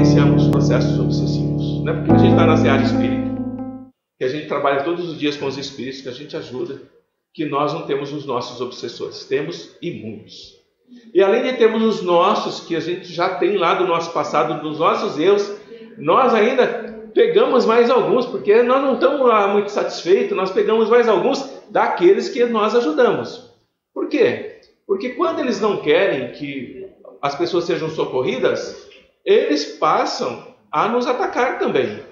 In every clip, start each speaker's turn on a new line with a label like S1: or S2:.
S1: vivenciamos processos obsessivos. Não é porque a gente está na seara espírita, que a gente trabalha todos os dias com os espíritos, que a gente ajuda, que nós não temos os nossos obsessores. Temos e muitos. E além de termos os nossos, que a gente já tem lá do nosso passado, dos nossos erros, nós ainda pegamos mais alguns, porque nós não estamos lá muito satisfeitos, nós pegamos mais alguns daqueles que nós ajudamos. Por quê? Porque quando eles não querem que as pessoas sejam socorridas, eles passam a nos atacar também.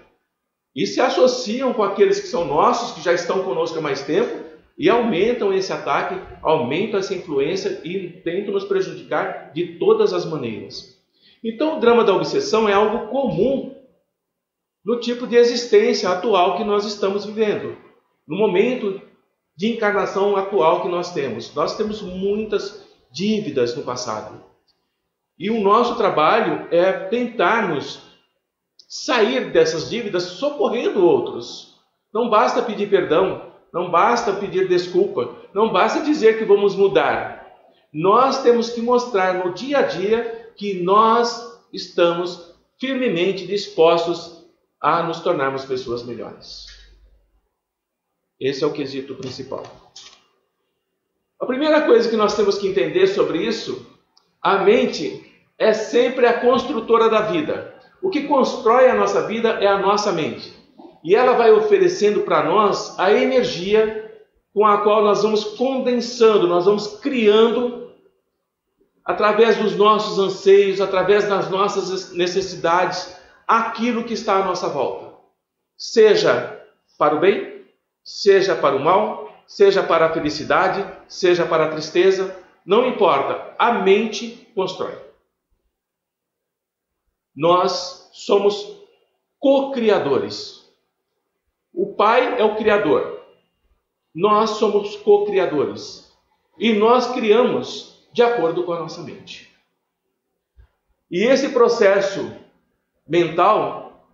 S1: E se associam com aqueles que são nossos, que já estão conosco há mais tempo, e aumentam esse ataque, aumentam essa influência e tentam nos prejudicar de todas as maneiras. Então o drama da obsessão é algo comum no tipo de existência atual que nós estamos vivendo. No momento de encarnação atual que nós temos. Nós temos muitas dívidas no passado. E o nosso trabalho é tentarmos sair dessas dívidas socorrendo outros. Não basta pedir perdão, não basta pedir desculpa, não basta dizer que vamos mudar. Nós temos que mostrar no dia a dia que nós estamos firmemente dispostos a nos tornarmos pessoas melhores. Esse é o quesito principal. A primeira coisa que nós temos que entender sobre isso, a mente é sempre a construtora da vida. O que constrói a nossa vida é a nossa mente. E ela vai oferecendo para nós a energia com a qual nós vamos condensando, nós vamos criando, através dos nossos anseios, através das nossas necessidades, aquilo que está à nossa volta. Seja para o bem, seja para o mal, seja para a felicidade, seja para a tristeza, não importa, a mente constrói. Nós somos co-criadores. O Pai é o Criador. Nós somos co-criadores. E nós criamos de acordo com a nossa mente. E esse processo mental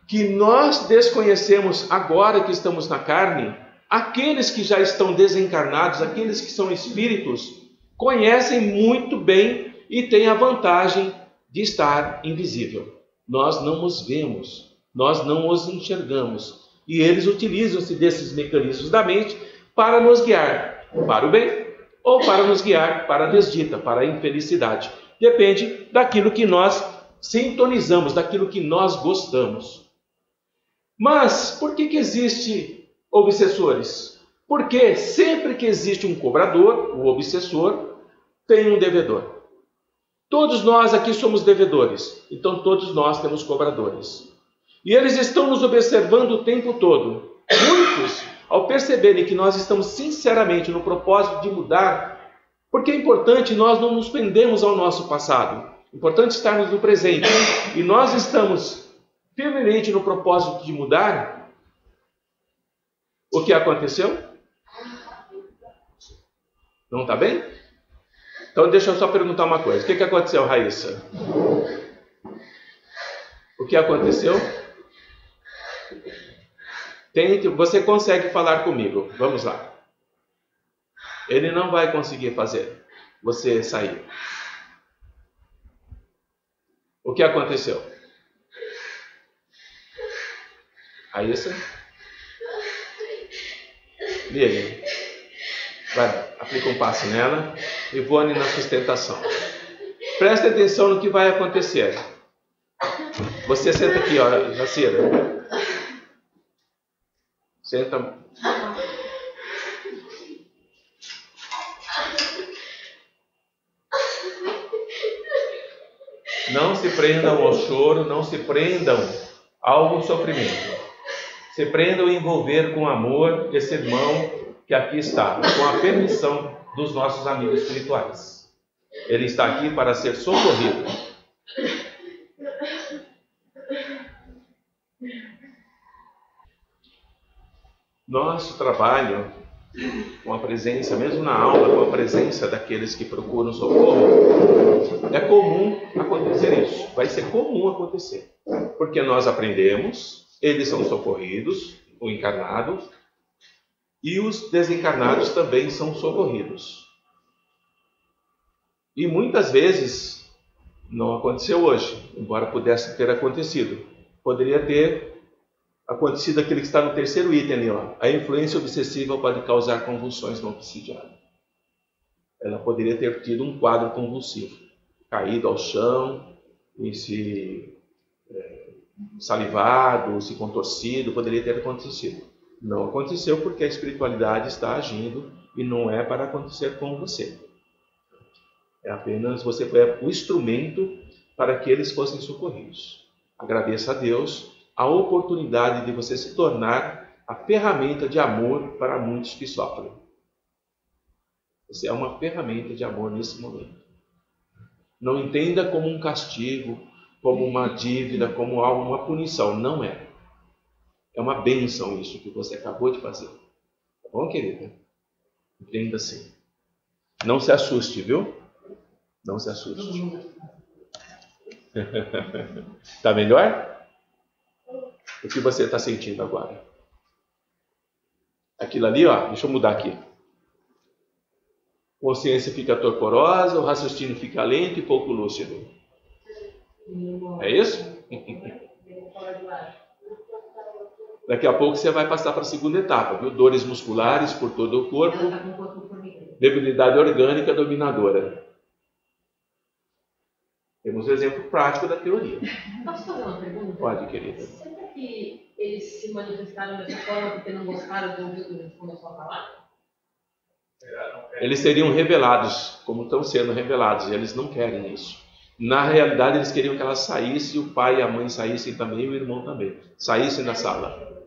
S1: que nós desconhecemos agora que estamos na carne, aqueles que já estão desencarnados, aqueles que são espíritos, conhecem muito bem e têm a vantagem de estar invisível. Nós não os vemos, nós não os enxergamos. E eles utilizam-se desses mecanismos da mente para nos guiar para o bem ou para nos guiar para a desdita, para a infelicidade. Depende daquilo que nós sintonizamos, daquilo que nós gostamos. Mas por que existe obsessores? Porque sempre que existe um cobrador, o obsessor, tem um devedor. Todos nós aqui somos devedores, então todos nós temos cobradores. E eles estão nos observando o tempo todo. Muitos, ao perceberem que nós estamos sinceramente no propósito de mudar, porque é importante nós não nos prendemos ao nosso passado. É importante estarmos no presente. E nós estamos firmemente no propósito de mudar. O que aconteceu? Não está bem? Então deixa eu só perguntar uma coisa. O que aconteceu, Raíssa? O que aconteceu? Você consegue falar comigo. Vamos lá. Ele não vai conseguir fazer você sair. O que aconteceu? Raíssa? Lili, vai, aplica um passe nela. Ivone na sustentação. Presta atenção no que vai acontecer. Você senta aqui, ó, Jacira. Senta. Não se prendam ao choro, não se prendam ao sofrimento. Se prendam em envolver com amor esse irmão que aqui está, com a permissão dos nossos amigos espirituais. Ele está aqui para ser socorrido. Nosso trabalho com a presença, mesmo na aula, com a presença daqueles que procuram socorro, é comum acontecer isso. Vai ser comum acontecer. Porque nós aprendemos, eles são socorridos, o encarnado, e os desencarnados também são socorridos. E muitas vezes Não aconteceu hoje, embora pudesse ter acontecido. Poderia ter acontecido aquele que está no terceiro item ali, ó. A influência obsessiva pode causar convulsões no obsidiário. Ela poderia ter tido um quadro convulsivo, caído ao chão, e se salivado, se contorcido, poderia ter acontecido. Não aconteceu porque a espiritualidade está agindo e não é para acontecer com você. É apenas você foi o instrumento para que eles fossem socorridos. Agradeça a Deus a oportunidade de você se tornar a ferramenta de amor para muitos que sofrem. Você é uma ferramenta de amor nesse momento. Não entenda como um castigo, como uma dívida, como uma punição. Não é. É uma bênção isso que você acabou de fazer. Tá bom, querida? Entenda assim. Não se assuste, viu? Não se assuste. Tá melhor? O que você está sentindo agora? Aquilo ali, ó, deixa eu mudar aqui. Consciência fica torporosa, o raciocínio fica lento e pouco lúcido. É isso? Daqui a pouco você vai passar para a segunda etapa, viu? Dores musculares por todo o corpo, debilidade orgânica dominadora. Temos um exemplo prático da teoria.
S2: Posso fazer uma pergunta?
S1: Pode, querida.
S2: Será que eles se manifestaram dessa forma porque não gostaram do ouvido que a gente começou a falar?
S1: Eles seriam revelados, como estão sendo revelados, e eles não querem isso. Na realidade, eles queriam que ela saísse, o pai e a mãe saíssem também, e o irmão também. Saíssem da sala.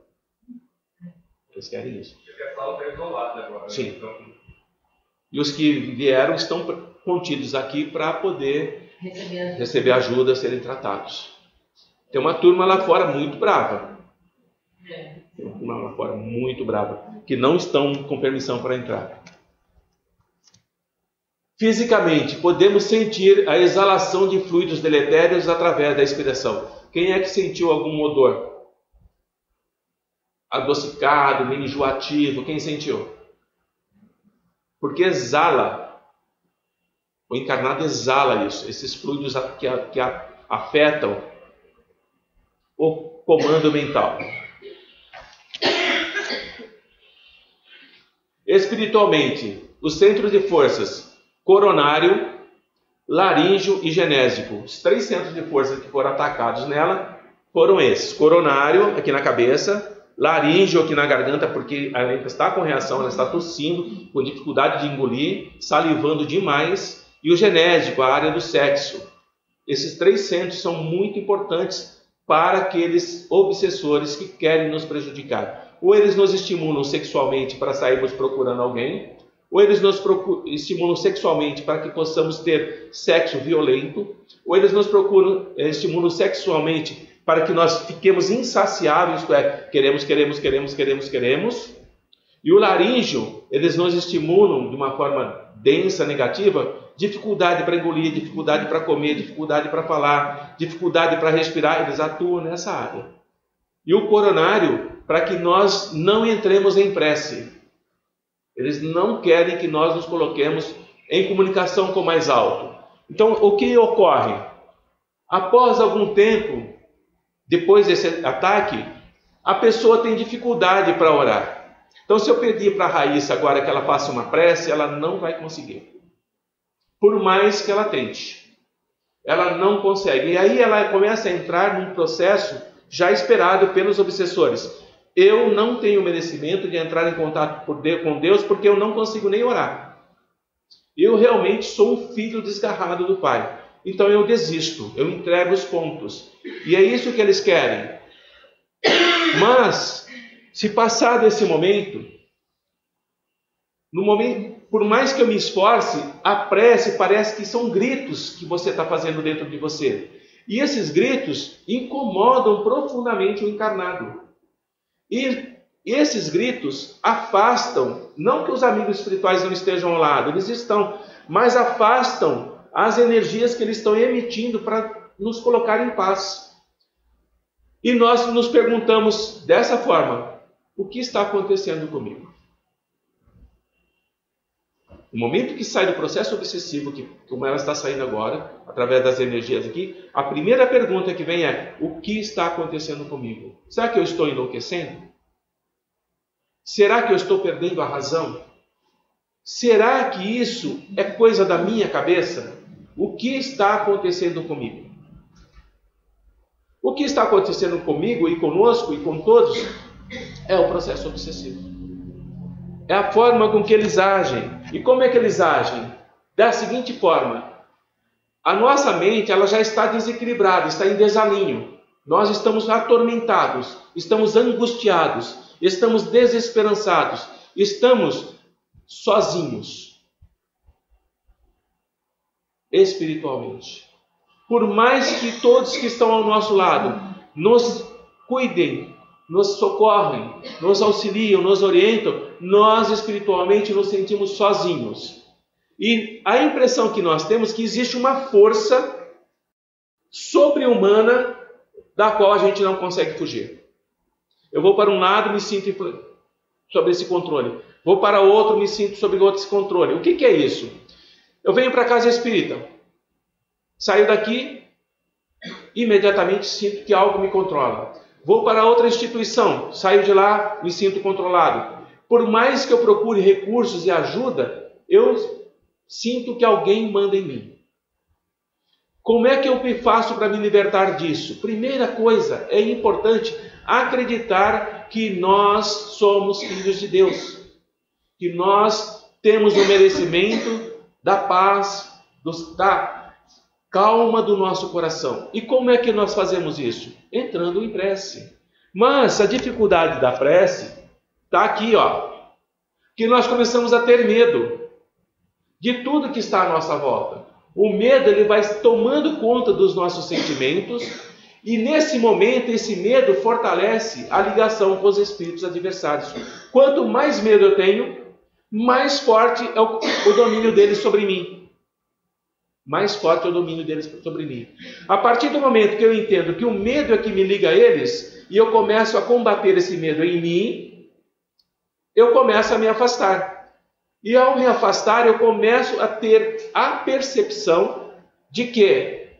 S1: Eles querem isso.
S3: Porque a sala está isolada agora.
S1: Sim.
S3: Então...
S1: E os que vieram estão contidos aqui para poder receber ajuda, serem tratados. Tem uma turma lá fora muito brava. Tem uma turma lá fora muito brava, que não estão com permissão para entrar. Fisicamente, podemos sentir a exalação de fluidos deletérios através da expiração. Quem é que sentiu algum odor? Adocicado, enjoativo, quem sentiu? Porque exala. O encarnado exala isso, esses fluidos que afetam o comando mental. Espiritualmente, os centros de forças coronário, laríngeo e genésico. Os 3 centros de força que foram atacados nela foram esses. Coronário, aqui na cabeça, laríngeo aqui na garganta, porque ela está com reação, ela está tossindo, com dificuldade de engolir, salivando demais, e o genésico, a área do sexo. Esses 3 centros são muito importantes para aqueles obsessores que querem nos prejudicar. Ou eles nos estimulam sexualmente para sairmos procurando alguém, ou eles nos estimulam sexualmente para que possamos ter sexo violento, ou eles nos estimulam sexualmente para que nós fiquemos insaciáveis, isto é, queremos. E o laríngeo, eles nos estimulam de uma forma densa, negativa, dificuldade para engolir, dificuldade para comer, dificuldade para falar, dificuldade para respirar, eles atuam nessa área. E o coronário, para que nós não entremos em prece. Eles não querem que nós nos coloquemos em comunicação com o mais alto. Então, o que ocorre? Após algum tempo, depois desse ataque, a pessoa tem dificuldade para orar. Então, se eu pedir para a Raíssa agora que ela faça uma prece, ela não vai conseguir. Por mais que ela tente. Ela não consegue. E aí ela começa a entrar num processo já esperado pelos obsessores. Eu não tenho merecimento de entrar em contato com Deus porque eu não consigo nem orar. Eu realmente sou um filho desgarrado do Pai. Então eu desisto, eu entrego os pontos. E é isso que eles querem. Mas, se passar desse momento, por mais que eu me esforce, a prece parece que são gritos que você está fazendo dentro de você. E esses gritos incomodam profundamente o encarnado. E esses gritos afastam, não que os amigos espirituais não estejam ao lado, eles estão, mas afastam as energias que eles estão emitindo para nos colocar em paz. E nós nos perguntamos dessa forma: o que está acontecendo comigo? No momento que sai do processo obsessivo, como ela está saindo agora, através das energias aqui, a primeira pergunta que vem é: o que está acontecendo comigo? Será que eu estou enlouquecendo? Será que eu estou perdendo a razão? Será que isso é coisa da minha cabeça? O que está acontecendo comigo? O que está acontecendo comigo e conosco e com todos é o processo obsessivo. É a forma com que eles agem. E como é que eles agem? Da seguinte forma: a nossa mente ela já está desequilibrada, está em desalinho. Nós estamos atormentados, estamos angustiados, estamos desesperançados, estamos sozinhos espiritualmente. Por mais que todos que estão ao nosso lado nos cuidem, nos socorrem, nos auxiliam, nos orientam, nós espiritualmente nos sentimos sozinhos. E a impressão que nós temos é que existe uma força sobre-humana da qual a gente não consegue fugir. Eu vou para um lado, me sinto sob esse controle. Vou para outro, me sinto sob outro controle. O que é isso? Eu venho para a casa espírita. Saio daqui, imediatamente sinto que algo me controla. Vou para outra instituição, saio de lá, me sinto controlado. Por mais que eu procure recursos e ajuda, eu sinto que alguém manda em mim. Como é que eu faço para me libertar disso? Primeira coisa, é importante acreditar que nós somos filhos de Deus. Que nós temos o merecimento da paz, da calma do nosso coração. E como é que nós fazemos isso? Entrando em prece. Mas a dificuldade da prece está aqui, que nós começamos a ter medo de tudo que está à nossa volta. O medo ele vai tomando conta dos nossos sentimentos e nesse momento esse medo fortalece a ligação com os espíritos adversários. Quanto mais medo eu tenho, mais forte é o domínio deles sobre mim. Mais forte é o domínio deles sobre mim. A partir do momento que eu entendo que o medo é que me liga a eles, e eu começo a combater esse medo em mim, eu começo a me afastar. E ao me afastar, eu começo a ter a percepção de que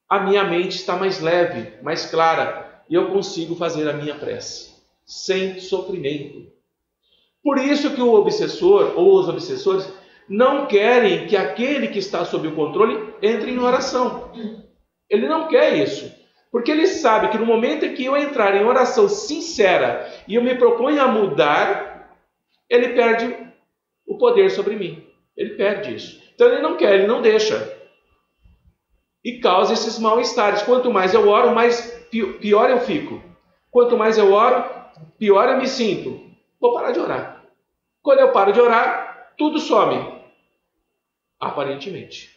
S1: a minha mente está mais leve, mais clara, e eu consigo fazer a minha prece, sem sofrimento. Por isso que o obsessor, ou os obsessores, não querem que aquele que está sob o controle entre em oração. Ele não quer isso. Porque ele sabe que no momento em que eu entrar em oração sincera e eu me proponho a mudar, ele perde o poder sobre mim. Ele perde isso. Então ele não quer, ele não deixa. E causa esses mal-estares. Quanto mais eu oro, mais pior eu fico. Quanto mais eu oro, pior eu me sinto. Vou parar de orar. Quando eu paro de orar, tudo some. Aparentemente.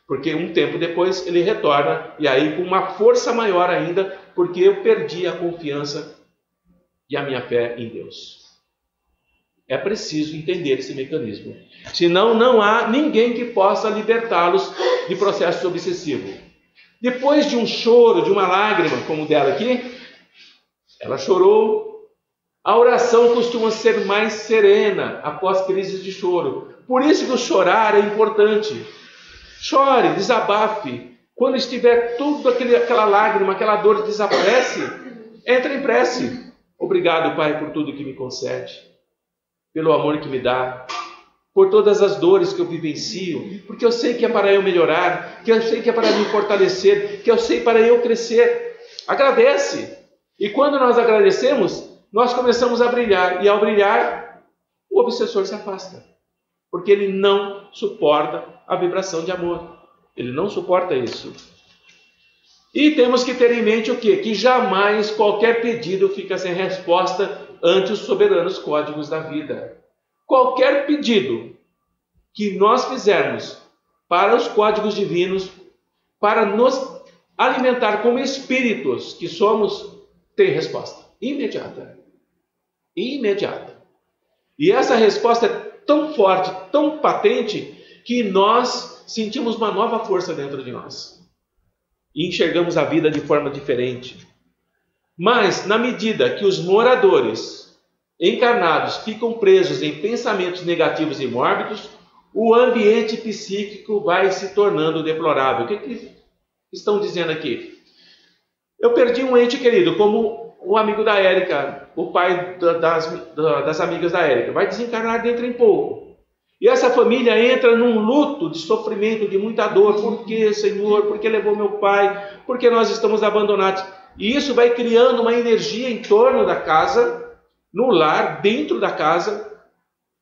S1: Porque um tempo depois ele retorna, e aí com uma força maior ainda, porque eu perdi a confiança e a minha fé em Deus. É preciso entender esse mecanismo. Senão não há ninguém que possa libertá-los de processo obsessivo. Depois de um choro, de uma lágrima, como dela aqui, ela chorou. A oração costuma ser mais serena após crises de choro. Por isso que o chorar é importante. Chore, desabafe. Quando estiver tudo aquela lágrima, aquela dor desaparece, entra em prece. Obrigado, Pai, por tudo que me concede, pelo amor que me dá, por todas as dores que eu vivencio, porque eu sei que é para eu melhorar, que eu sei que é para me fortalecer, que eu sei para eu crescer. Agradece. E quando nós agradecemos, nós começamos a brilhar. E ao brilhar, o obsessor se afasta. Porque ele não suporta a vibração de amor. Ele não suporta isso. E temos que ter em mente o quê? Que jamais qualquer pedido fica sem resposta ante os soberanos códigos da vida. Qualquer pedido que nós fizermos para os códigos divinos, para nos alimentar como espíritos que somos, tem resposta imediata. E essa resposta é tão forte, tão patente, que nós sentimos uma nova força dentro de nós. E enxergamos a vida de forma diferente. Mas, na medida que os moradores encarnados ficam presos em pensamentos negativos e mórbidos, o ambiente psíquico vai se tornando deplorável. O que estão dizendo aqui? Eu perdi um ente querido, como o amigo da Érica, o pai das amigas da Érica. Vai desencarnar dentro em pouco. E essa família entra num luto de sofrimento, de muita dor. Por que, Senhor? Por que levou meu pai? Por que nós estamos abandonados? E isso vai criando uma energia em torno da casa, no lar, dentro da casa.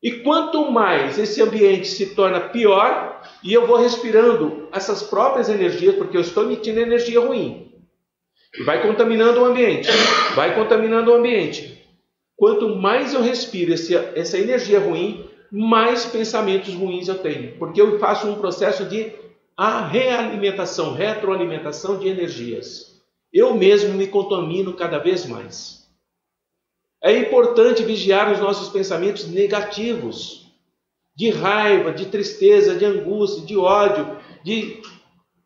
S1: E quanto mais esse ambiente se torna pior, e eu vou respirando essas próprias energias, porque eu estou emitindo energia ruim. E vai contaminando o ambiente. Vai contaminando o ambiente. Quanto mais eu respiro essa energia ruim, mais pensamentos ruins eu tenho. Porque eu faço um processo de realimentação, retroalimentação de energias. Eu mesmo me contamino cada vez mais. É importante vigiar os nossos pensamentos negativos. De raiva, de tristeza, de angústia, de ódio, de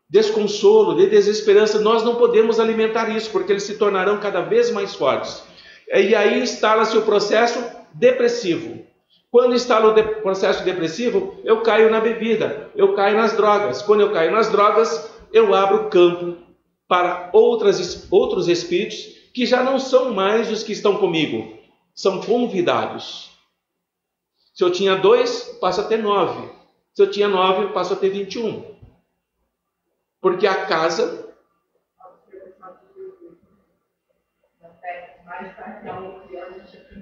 S1: desconsolo, de desesperança. Nós não podemos alimentar isso, porque eles se tornarão cada vez mais fortes. E aí instala-se o processo depressivo. Quando instala o processo depressivo, eu caio na bebida, eu caio nas drogas. Quando eu caio nas drogas, eu abro campo para outros espíritos que já não são mais os que estão comigo, são convidados. Se eu tinha 2, passo a ter 9. Se eu tinha 9, eu passo a ter 21. Porque a casa...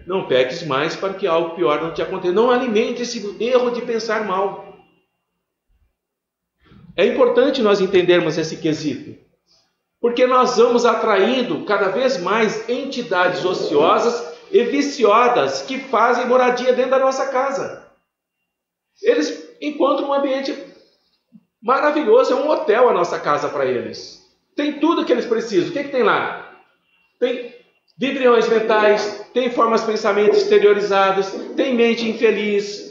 S1: Não peques mais para que algo pior não te aconteça. Não alimente esse erro de pensar mal. É importante nós entendermos esse quesito. Porque nós vamos atraindo cada vez mais entidades ociosas e viciadas que fazem moradia dentro da nossa casa. Eles encontram um ambiente maravilhoso, é um hotel a nossa casa para eles. Tem tudo que eles precisam. O que tem lá? Tem vibriões mentais, tem formas de pensamento exteriorizadas, tem mente infeliz.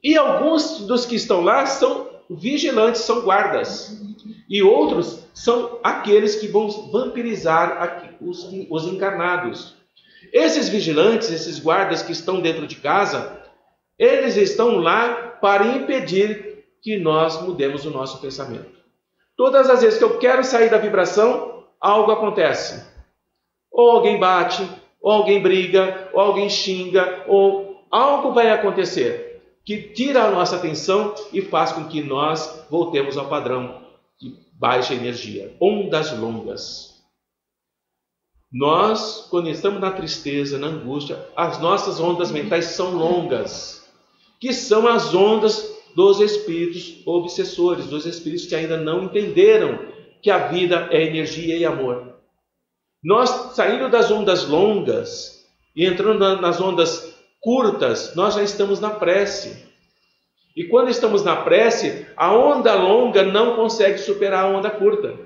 S1: E alguns dos que estão lá são vigilantes, são guardas. E outros são aqueles que vão vampirizar os encarnados. Esses vigilantes, esses guardas que estão dentro de casa, eles estão lá para impedir que nós mudemos o nosso pensamento. Todas as vezes que eu quero sair da vibração, algo acontece. Ou alguém bate, ou alguém briga, ou alguém xinga, ou algo vai acontecer que tira a nossa atenção e faz com que nós voltemos ao padrão de baixa energia, ondas longas. Nós, quando estamos na tristeza, na angústia, as nossas ondas mentais são longas, que são as ondas dos espíritos obsessores, dos espíritos que ainda não entenderam que a vida é energia e amor. Nós, saindo das ondas longas e entrando nas ondas curtas, nós já estamos na prece. E quando estamos na prece, a onda longa não consegue superar a onda curta.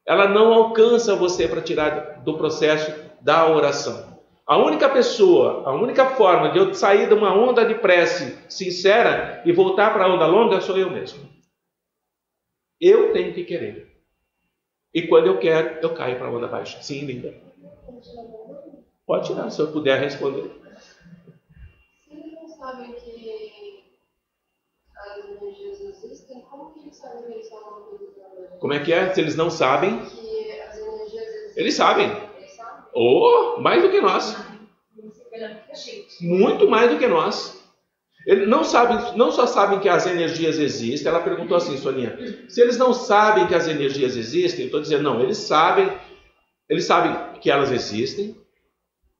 S1: Ela não alcança você para tirar do processo da oração. A única pessoa, a única forma de eu sair de uma onda de prece sincera e voltar para a onda longa sou eu mesmo. Eu tenho que querer. E quando eu quero, eu caio para a onda baixa. Sim, linda. Pode tirar, se eu puder responder.
S4: Se eles não sabem que as energias existem, como que eles sabem que eles estão coisa?
S1: Como é que é? Se eles não sabem?
S4: Que as energias existem.
S1: Eles sabem. Oh, mais do que nós. Muito mais do que nós. Eles não só sabem que as energias existem. Ela perguntou assim, Soninha, se eles não sabem que as energias existem, eu estou dizendo, não, eles sabem que elas existem,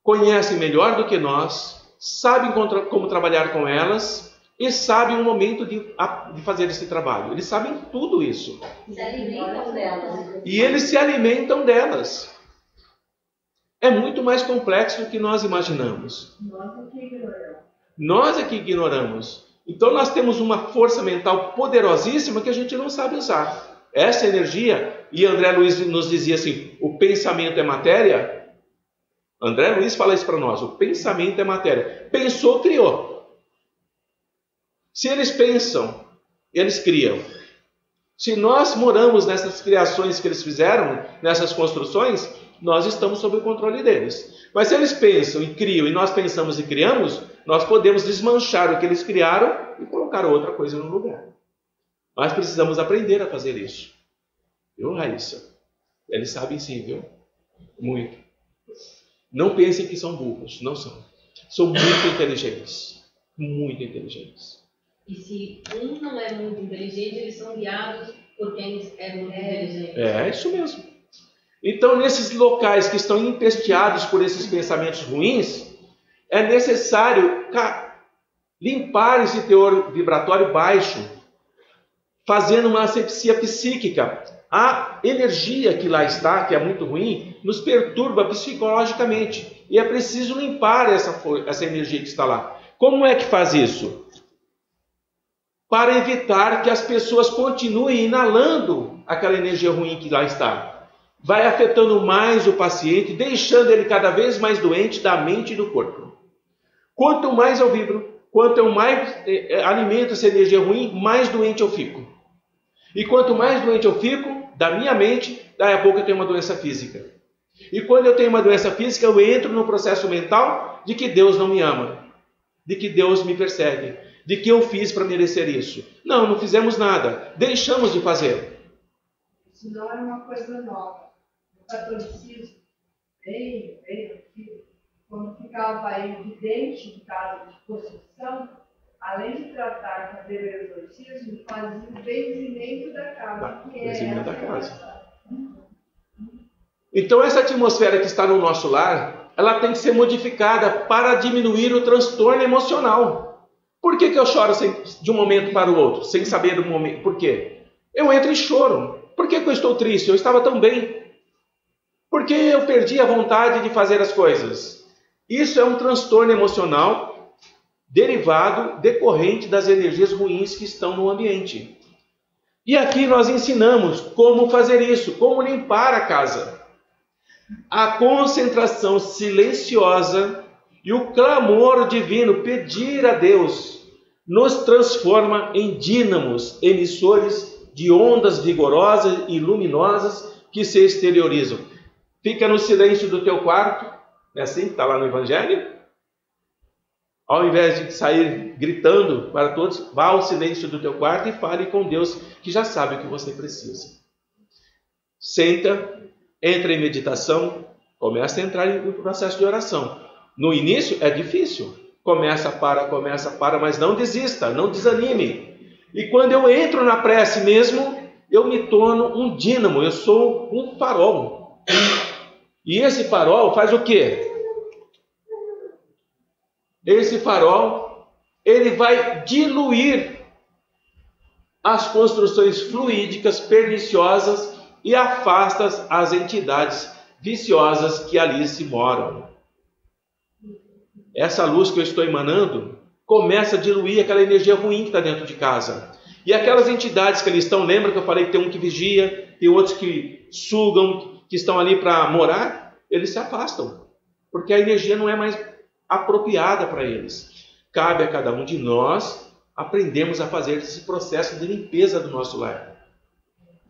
S1: conhecem melhor do que nós, sabem como trabalhar com elas e sabem o momento de fazer esse trabalho. Eles sabem tudo isso.
S2: Se alimentam delas.
S1: E eles se alimentam delas. É muito mais complexo do que nós imaginamos. Nós é que ignoramos. Então nós temos uma força mental poderosíssima que a gente não sabe usar. Essa energia, e André Luiz nos dizia assim, o pensamento é matéria. André Luiz fala isso para nós, o pensamento é matéria. Pensou, criou. Se eles pensam, eles criam. Se nós moramos nessas criações que eles fizeram, nessas construções, nós estamos sob o controle deles. Mas se eles pensam e criam, e nós pensamos e criamos, nós podemos desmanchar o que eles criaram e colocar outra coisa no lugar. Nós precisamos aprender a fazer isso. Viu, Raíssa? Eles sabem sim, viu? Muito. Não pensem que são burros, não são. São muito inteligentes. Muito inteligentes.
S2: E se um não é muito inteligente, eles são guiados por quem é muito inteligente.
S1: É isso mesmo. Então, nesses locais que estão empesteados por esses pensamentos ruins, é necessário limpar esse teor vibratório baixo, fazendo uma asepsia psíquica. A energia que lá está, que é muito ruim, nos perturba psicologicamente. E é preciso limpar essa energia que está lá. Como é que faz isso? Para evitar que as pessoas continuem inalando aquela energia ruim que lá está. Vai afetando mais o paciente, deixando ele cada vez mais doente da mente e do corpo. Quanto mais eu vibro, quanto eu mais alimento essa energia ruim, mais doente eu fico. E quanto mais doente eu fico, da minha mente, daí a pouco eu tenho uma doença física. E quando eu tenho uma doença física, eu entro no processo mental de que Deus não me ama, de que Deus me persegue, de que eu fiz para merecer isso. Não, não fizemos nada, deixamos de fazer.
S4: Isso não é uma coisa nova. O catolicismo, bem antigo, quando ficava evidente o caso de possessão, além de tratar, fazer o exorcismo, fazia o benzimento da casa.
S1: Benzimento da casa. Então essa atmosfera que está no nosso lar, ela tem que ser modificada para diminuir o transtorno emocional. Por que eu choro de um momento para o outro, sem saber o momento? Por quê? Eu entro em choro. Por que eu estou triste? Eu estava tão bem. Por que eu perdi a vontade de fazer as coisas? Isso é um transtorno emocional derivado, decorrente das energias ruins que estão no ambiente. E aqui nós ensinamos como fazer isso, como limpar a casa. A concentração silenciosa e o clamor divino, pedir a Deus, nos transforma em dínamos, emissores de ondas vigorosas e luminosas que se exteriorizam. Fica no silêncio do teu quarto, não é assim que está lá no Evangelho? Ao invés de sair gritando para todos, vá ao silêncio do teu quarto e fale com Deus, que já sabe o que você precisa. Senta, entra em meditação, começa a entrar no processo de oração. No início é difícil. Começa, para, mas não desista, não desanime. E quando eu entro na prece mesmo, eu me torno um dínamo, eu sou um farol. E esse farol faz o quê? Esse farol, ele vai diluir as construções fluídicas perniciosas e afasta as entidades viciosas que ali se moram. Essa luz que eu estou emanando começa a diluir aquela energia ruim que está dentro de casa. E aquelas entidades que ali estão, lembra que eu falei que tem um que vigia, tem outros que sugam, que estão ali para morar, eles se afastam, porque a energia não é mais apropriada para eles. Cabe a cada um de nós aprendermos a fazer esse processo de limpeza do nosso lar.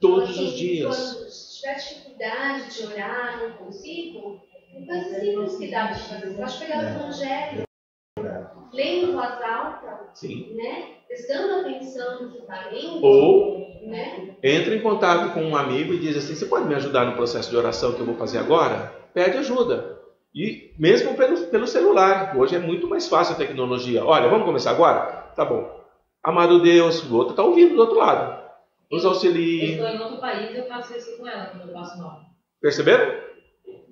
S1: Todos os dias.
S5: Se tiver dificuldade de orar, não consigo, coisa simples que dá para fazer. Você pode pegar o Evangelho, lendo em voz alta, né? Prestando atenção no que está lendo.
S1: Ou
S5: né?
S1: entra em contato com um amigo e diz assim: você pode me ajudar no processo de oração que eu vou fazer agora? Pede ajuda. E mesmo pelo celular, hoje é muito mais fácil a tecnologia. Olha, vamos começar agora? Tá bom. Amado Deus, o outro está ouvindo do outro lado. Nos auxilie.
S2: Eu estou em outro país e eu faço isso com ela quando eu passo mal.
S1: Perceberam?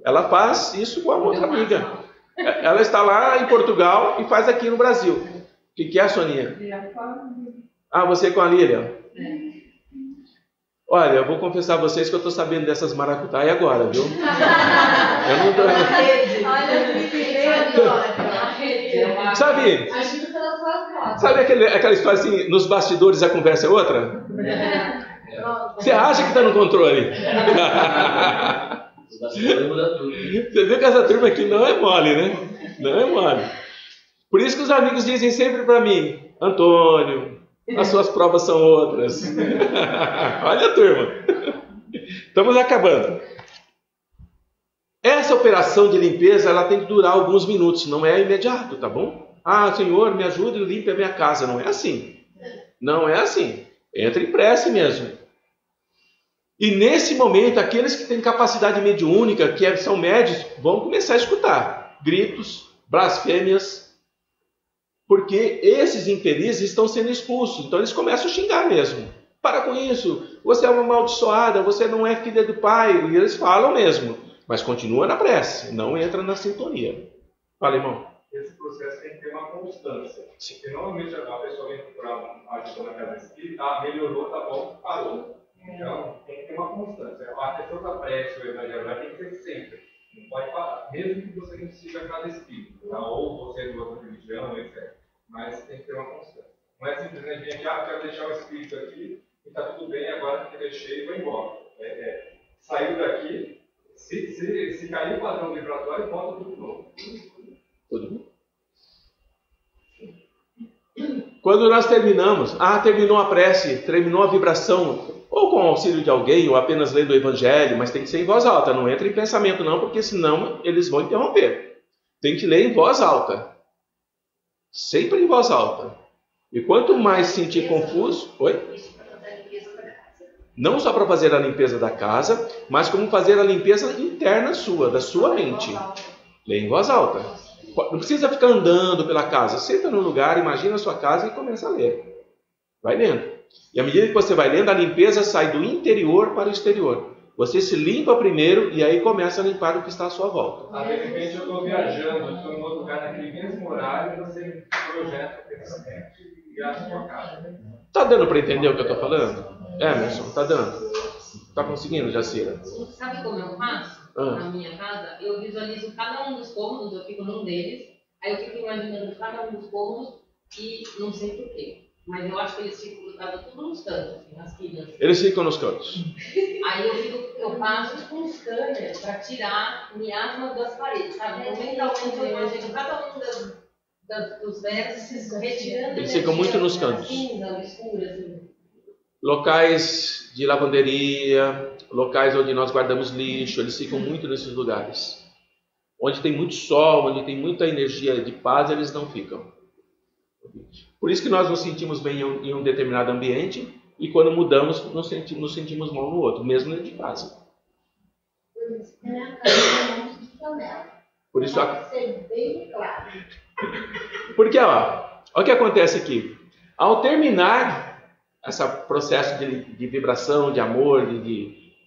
S1: Ela faz isso com a outra amiga. Ela está lá em Portugal e faz aqui no Brasil. O que é, Soninha? Ah, você com a Lília? Olha, eu vou confessar a vocês que eu estou sabendo dessas maracutaia agora, viu? Eu não estou... Sabe aquela história assim, nos bastidores a conversa é outra? Você acha que está no controle? Você viu que essa turma aqui não é mole, né? Não é mole. Por isso que os amigos dizem sempre para mim: Antônio, as suas provas são outras. Olha a turma. Estamos acabando. Essa operação de limpeza, ela tem que durar alguns minutos, não é imediato, tá bom? Ah, Senhor, me ajude e limpe a minha casa. Não é assim. Não é assim. Entra em prece mesmo. E nesse momento, aqueles que têm capacidade mediúnica, que são médios, vão começar a escutar gritos, blasfêmias, porque esses infelizes estão sendo expulsos. Então eles começam a xingar mesmo. Para com isso, você é uma amaldiçoada, você não é filha do Pai. E eles falam mesmo, mas continua na prece, não entra na sintonia. Fala, irmão.
S3: Esse processo tem que ter uma constância.
S1: Sim.
S3: Porque normalmente a pessoa vem procurar ajuda na casa espírita, melhorou, tá bom, parou. Então tem que ter uma constância. A questão da prece ou evangelho tem que ser sempre. Não pode parar. Mesmo que você não siga a casa espírita, tá? Ou você é de outra religião, etc. Mas tem que ter uma constância. Não é simplesmente vir aqui, quero deixar o espírito aqui e está tudo bem, agora que deixei e vou embora. Saiu daqui, se cair o padrão vibratório, volta tudo de novo.
S1: Tudo bem? Quando nós terminamos, terminou a prece, terminou a vibração, ou com o auxílio de alguém, ou apenas lendo o Evangelho, mas tem que ser em voz alta, não entra em pensamento não, porque senão eles vão interromper. Tem que ler em voz alta. Sempre em voz alta. E quanto mais sentir confuso... Oi? Não só para fazer a limpeza da casa, mas como fazer a limpeza interna sua, da sua mente. Lê em voz alta. Não precisa ficar andando pela casa. Senta no lugar, imagina a sua casa e começa a ler. Vai lendo. E à medida que você vai lendo, a limpeza sai do interior para o exterior. Você se limpa primeiro e aí começa a limpar o que está à sua volta.
S3: De repente eu estou viajando, estou em outro lugar naquele mesmo horário e você projeta o pensamento e a sua casa.
S1: Está dando para entender o que eu estou falando? Emerson, está dando? Está conseguindo, Jacira?
S2: Sabe como eu faço? Na minha casa, eu visualizo cada um dos cômodos, eu fico num deles, aí eu fico imaginando cada um dos cômodos e não sei porquê. Mas eu acho que eles ficam grudados tudo nos cantos, assim, nas quinas.
S1: Eles ficam nos cantos.
S2: Aí eu passo com um scanner para tirar miasma das paredes, sabe? Então, mentalmente eu imagino cada um dos versos retirando.
S1: Eles ficam muito nos cantos.
S2: Cinza, escura, assim.
S1: Locais de lavanderia, locais onde nós guardamos lixo, eles ficam muito nesses lugares. Onde tem muito sol, onde tem muita energia de paz, eles não ficam. Por isso que nós nos sentimos bem em um determinado ambiente e quando mudamos, nos sentimos mal no outro, mesmo dentro de casa. Por isso,
S4: ser bem claro.
S1: Porque, olha o que acontece aqui. Ao terminar esse processo de vibração, de amor, de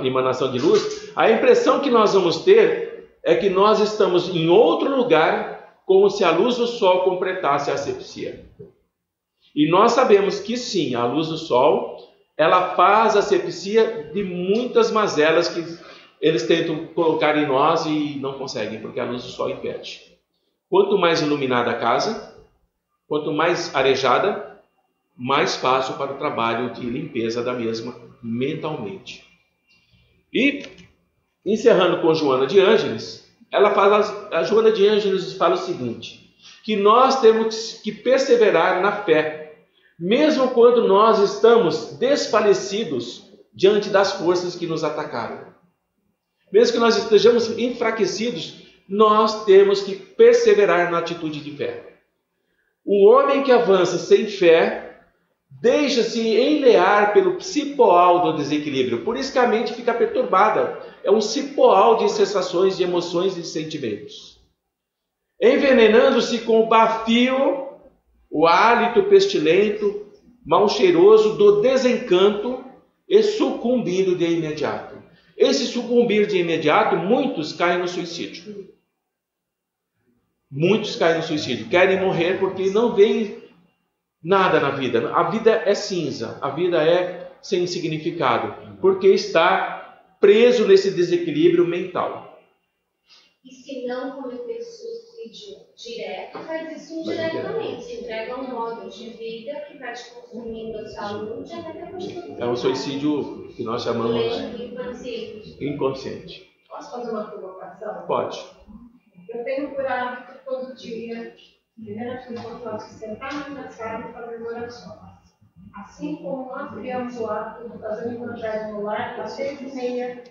S1: emanação de luz, a impressão que nós vamos ter é que nós estamos em outro lugar, como se a luz do sol completasse a asepsia. E nós sabemos que sim, a luz do sol, ela faz a asepsia de muitas mazelas que eles tentam colocar em nós e não conseguem, porque a luz do sol impede. Quanto mais iluminada a casa, quanto mais arejada, mais fácil para o trabalho de limpeza da mesma mentalmente. E, encerrando com Joana de Ângeles, a Joana de Ângeles fala o seguinte, que nós temos que perseverar na fé, mesmo quando nós estamos desfalecidos diante das forças que nos atacaram. Mesmo que nós estejamos enfraquecidos, nós temos que perseverar na atitude de fé. O homem que avança sem fé deixa-se enlear pelo cipoal do desequilíbrio. Por isso que a mente fica perturbada. É um cipoal de sensações, de emoções e de sentimentos. Envenenando-se com o bafio, o hálito pestilento, mal cheiroso do desencanto e sucumbindo de imediato. Esse sucumbir de imediato, muitos caem no suicídio. Muitos caem no suicídio. Querem morrer porque não veem nada na vida. A vida é cinza. A vida é sem significado. Porque está preso nesse desequilíbrio mental.
S5: E se não cometer suicídio direto, faz isso indiretamente. Se entrega um modo de vida que vai te consumindo a saúde até que você...
S1: É um suicídio que nós chamamos inconsciente.
S4: Posso fazer uma provocação?
S1: Pode.
S4: Eu tenho por hábito todo dia, primeira coisa que eu faço, sentar na sala e fazer orações. Assim como nós criamos o hábito de fazer o evangelho no lar, às 6h30,